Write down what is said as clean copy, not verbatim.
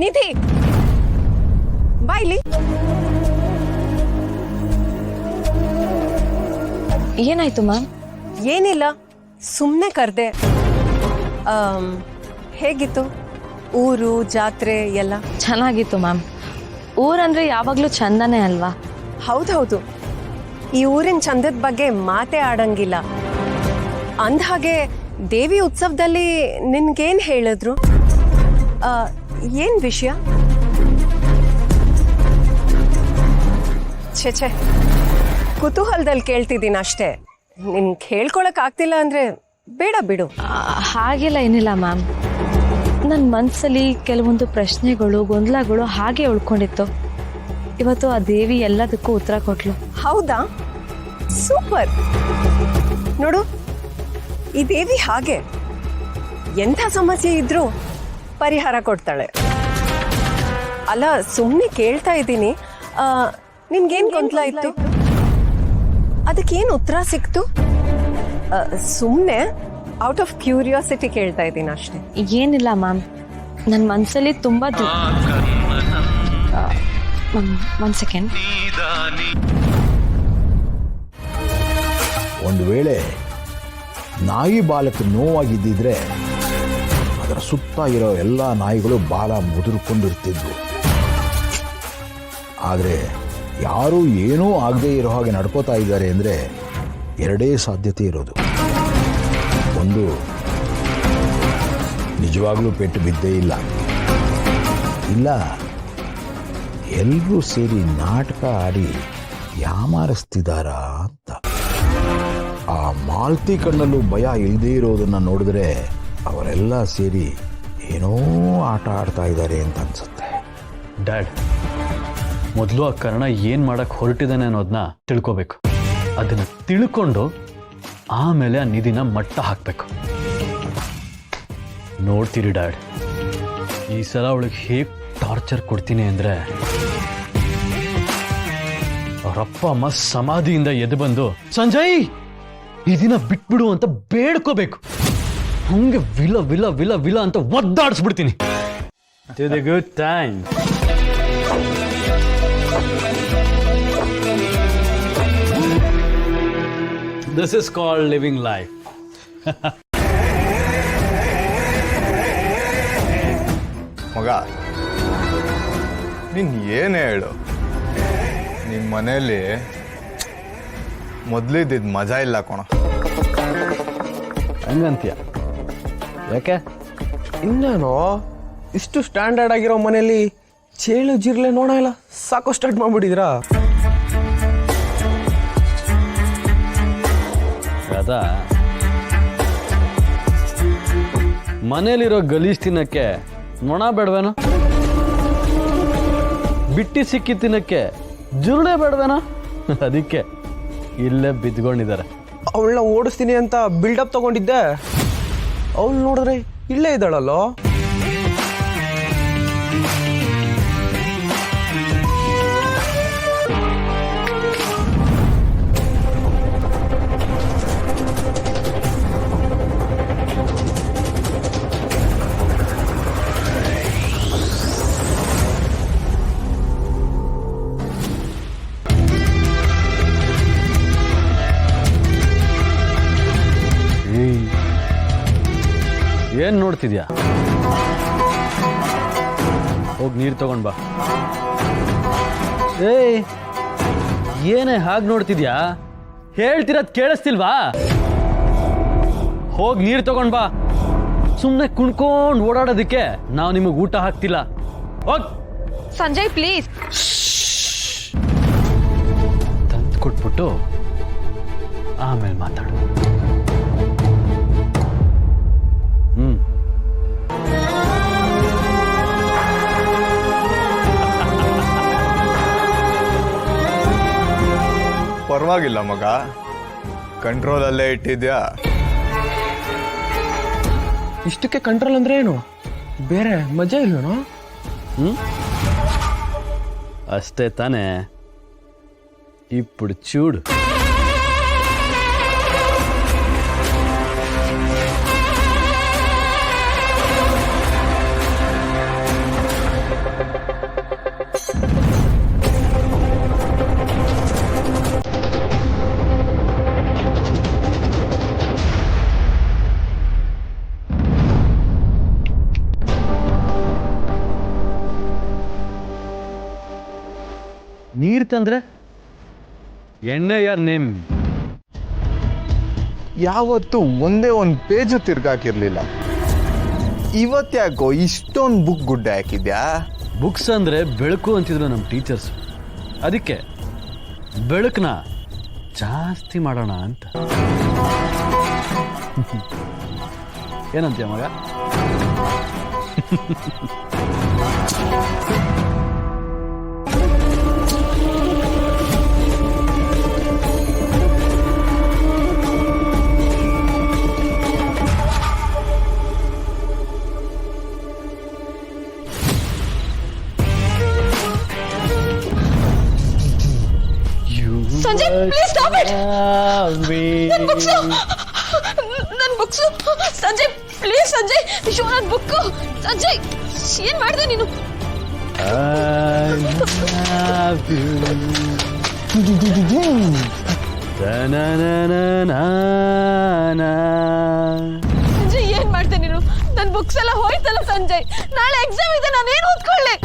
ನಿಧಿ ಬಾ ಇಲ್ಲಿ. ಏನಾಯ್ತು ಮ್ಯಾಮ್? ಏನಿಲ್ಲ, ಸುಮ್ಮನೆ ಕರೆದೆ. ಹೇಗಿತ್ತು ಊರು ಜಾತ್ರೆ ಎಲ್ಲ? ಚೆನ್ನಾಗಿತ್ತು ಮ್ಯಾಮ್. ಊರಂದ್ರೆ ಯಾವಾಗ್ಲೂ ಚಂದನೇ ಅಲ್ವಾ? ಹೌದೌದು, ಈ ಊರಿನ ಚಂದದ ಬಗ್ಗೆ ಮಾತೇ ಆಡಂಗಿಲ್ಲ. ಅಂದ್ಹಾಗೆ ದೇವಿ ಉತ್ಸವದಲ್ಲಿ ನಿನ್ಗೇನ್ ಹೇಳಿದ್ರು? ಏನ್ ವಿಷಯ? ಛೆ ಕುತೂಹಲದಲ್ಲಿ ಕೇಳ್ತಿದ್ದೀನಿ ಅಷ್ಟೇ. ನಿನ್ಗೆ ಹೇಳ್ಕೊಳಕ್ ಆಗ್ತಿಲ್ಲ ಅಂದ್ರೆ ಬೇಡ ಬಿಡು. ಹಾಗೆಲ್ಲ ಏನಿಲ್ಲ ಮ್ಯಾಮ್. ನನ್ನ ಮನಸ್ಸಲ್ಲಿ ಕೆಲವೊಂದು ಪ್ರಶ್ನೆಗಳು ಗೊಂದಲಗಳು ಹಾಗೆ ಉಳ್ಕೊಂಡಿತ್ತು. ಇವತ್ತು ಆ ದೇವಿ ಎಲ್ಲದಕ್ಕೂ ಉತ್ತರ ಕೊಟ್ಲು. ಹೌದಾ? ಸೂಪರ್. ನೋಡು, ಈ ದೇವಿ ಹಾಗೆ ಎಂಥ ಸಮಸ್ಯೆ ಇದ್ರೂ ಪರಿಹಾರ ಕೊಡ್ತಾಳೆ. ಅಲ್ಲ, ಸುಮ್ಮನೆ ಕೇಳ್ತಾ ಇದ್ದೀನಿ. ನಿಮ್ಗೇನ್ ಗೊಂದಲ ಇತ್ತು? ಅದಕ್ಕೇನು ಉತ್ತರ ಸಿಕ್ತು? ಸುಮ್ಮನೆ ಔಟ್ ಆಫ್ ಕ್ಯೂರಿಯಾಸಿಟಿ ಕೇಳ್ತಾ ಇದ್ದೀನಿ ಅಷ್ಟೇ. ಏನಿಲ್ಲ ಮ್ಯಾಮ್, ನನ್ನ ಮನಸ್ಸಲ್ಲಿ ತುಂಬ ಒನ್ ಸೆಕೆಂಡ್. ಒಂದು ವೇಳೆ ನಾಯಿ ಬಾಲಕ್ಕೆ ನೋವಾಗಿದ್ದಿದ್ರೆ ಅದರ ಸುತ್ತ ಇರೋ ಎಲ್ಲ ನಾಯಿಗಳು ಬಾಲ ಮುದುರ್ಕೊಂಡಿರ್ತಿದ್ವು. ಆದರೆ ಯಾರೂ ಏನೂ ಆಗದೆ ಇರೋ ಹಾಗೆ ನಡ್ಕೋತಾ ಇದ್ದಾರೆ ಅಂದರೆ ಎರಡೇ ಸಾಧ್ಯತೆ ಇರೋದು. ಒಂದು, ನಿಜವಾಗ್ಲೂ ಪೆಟ್ಟು ಬಿದ್ದೇ ಇಲ್ಲ, ಇಲ್ಲ ಎಲ್ಲರೂ ಸೇರಿ ನಾಟಕ ಆಡಿ ಯಾಮಾರಿಸ್ತಿದಾರಾ ಅಂತ. ಆ ಮಾಲ್ತಿ ಕಣ್ಣಲ್ಲೂ ಭಯ ಇಲ್ಲದೇ ಇರೋದನ್ನ ನೋಡಿದ್ರೆ ಅವರೆಲ್ಲ ಸೇರಿ ಏನೋ ಆಟ ಆಡ್ತಾ ಇದ್ದಾರೆ ಅಂತ ಅನ್ಸುತ್ತೆ. ಡ್ಯಾಡ್, ಮೊದಲು ಆ ಕರ್ಣ ಏನು ಮಾಡಕ್ಕೆ ಹೊರಟಿದ್ದಾನೆ ಅನ್ನೋದನ್ನ ತಿಳ್ಕೋಬೇಕು. ಅದನ್ನು ತಿಳ್ಕೊಂಡು ಆಮೇಲೆ ಆ ನಿಧಿನ ಮಟ್ಟ ಹಾಕಬೇಕು. ನೋಡ್ತೀರಿ ಡ್ಯಾಡ್, ಈ ಸಲ ಅವಳಿಗೆ ಹೇಗೆ ಟಾರ್ಚರ್ ಕೊಡ್ತೀನಿ ಅಂದರೆ ಅವರಪ್ಪ ಅಮ್ಮ ಸಮಾಧಿಯಿಂದ ಎದ್ದು ಬಂದು ಸಂಜಯ್ ಈ ದಿನ ಬಿಟ್ಬಿಡು ಅಂತ ಬೇಡ್ಕೋಬೇಕು. ಹಂಗೆ ವಿಲ ವಿಲ ವಿಲ ವಿಲ ಅಂತ ಒದ್ದಾಡಿಸ್ಬಿಡ್ತೀನಿ. Good time. This is called living life. ಮಗ, ನೀನು ಏನೇ ಹೇಳು, ನಿಮ್ಮ ಮನೇಲಿ ಮೊದಲಿದ್ದಿದ್ದು ಮಜಾ ಇಲ್ಲ ಕಣ. ಹಂಗಂತೀಯ? ಯಾಕೆ? ಇನ್ನೇನೋ ಇಷ್ಟು ಸ್ಟ್ಯಾಂಡರ್ಡ್ ಆಗಿರೋ ಮನೇಲಿ ಚೇಳು ಜಿರ್ಲೆ ನೋಡ ಇಲ್ಲ ಸಾಕೋ ಸ್ಟಾರ್ಟ್ ಮಾಡ್ಬಿಟ್ಟಿದ್ರಾ? ಅದ ಮನೇಲಿರೋ ಗಲೀಜ್ ತಿನ್ನಕ್ಕೆ ನೊಣ ಬೇಡವೇನೋ? ಬಿಟ್ಟಿ ಸಿಕ್ಕಿ ತಿನ್ನಕ್ಕೆ ಜುರುಳೆ ಬೇಡವೇನೋ? ಅದಕ್ಕೆ ಇಲ್ಲೇ ಬಿದ್ಕೊಂಡಿದ್ದಾರೆ. ಅವಳನ್ನ ಓಡಿಸ್ತೀನಿ ಅಂತ ಬಿಲ್ಡಪ್ ತಗೊಂಡಿದ್ದೆ, ಅವಳು ನೋಡಿದ್ರೆ ಇಲ್ಲೇ ಇದ್ದಾಳಲ್ಲೋ. ಏನ್ ನೋಡ್ತಿದ್ಯಾ? ಹೋಗಿ ನೀರು ತಗೊಂಡ್ ಬಾ. ಏಯ್, ಏನೇ ಹಾಗೆ ನೋಡ್ತಿದ್ಯಾ? ಹೇಳ್ತಿರೋದ್ ಕೇಳಿಸ್ತಿಲ್ವಾ? ಹೋಗಿ ನೀರು ತಗೊಂಡ್ ಬಾ. ಸುಮ್ಮನೆ ಕುಣ್ಕೊಂಡು ಓಡಾಡೋದಕ್ಕೆ ನಾವು ನಿಮಗೆ ಊಟ ಹಾಕ್ತಿಲ್ಲ. ಹೋಗ್. ಸಂಜಯ್ ಪ್ಲೀಸ್. ತಂದು ಕೊಟ್ಬಿಟ್ಟು ಆಮೇಲೆ ಮಾತಾಡು. ಪರವಾಗಿಲ್ಲ ಮಗ, ಕಂಟ್ರೋಲಲ್ಲೇ ಇಟ್ಟಿದ್ಯಾ. ಇಷ್ಟಕ್ಕೆ ಕಂಟ್ರೋಲ್ ಅಂದ್ರೆ ಏನು? ಬೇರೆ ಮಜಾ ಇಲ್ವೇನೋ? ಅಷ್ಟೇ ತಾನೇ. ఇప్పుడు చూడు. ನೀರು ತಂದ್ರೆ ಎಣ್ಣೆ ಯಾರ್ ನೇಮ್? ಯಾವತ್ತು ಒಂದೇ ಒಂದು ಪೇಜು ತಿರ್ಗಾಕಿರ್ಲಿಲ್ಲ. ಇವತ್ತ್ಯಾಕೋ ಇಷ್ಟೊಂದು ಬುಕ್ ಗುಡ್ಡೆ ಹಾಕಿದ್ಯಾ? ಬುಕ್ಸ್ ಅಂದ್ರೆ ಬೆಳಕು ಅಂತಿದ್ರು ನಮ್ಮ ಟೀಚರ್ಸ್. ಅದಕ್ಕೆ ಬೆಳಕನ್ನ ಜಾಸ್ತಿ ಮಾಡೋಣ ಅಂತ. ಏನಂತೀಯ ಮಗ? Sanjay please stop it. ನನ್ನ books Sanjay please Sanjay show ನನ್ನ ಬುಕ್. ಸಂಜಯ್ ಏನ್ ಮಾಡಿದೆ ನೀನು? ಸಂಜಯ್ ಏನ್ ಮಾಡ್ದೆ ನೀನು? ನನ್ನ ಬುಕ್ಸ್ ಎಲ್ಲ ಹೋಯ್ತಲ್ಲ ಸಂಜಯ್. ನಾಳೆ ಎಕ್ಸಾಮ್ ಇದೆ, ನಾನೇನು ಓದ್ಕೊಳ್ಳಿ?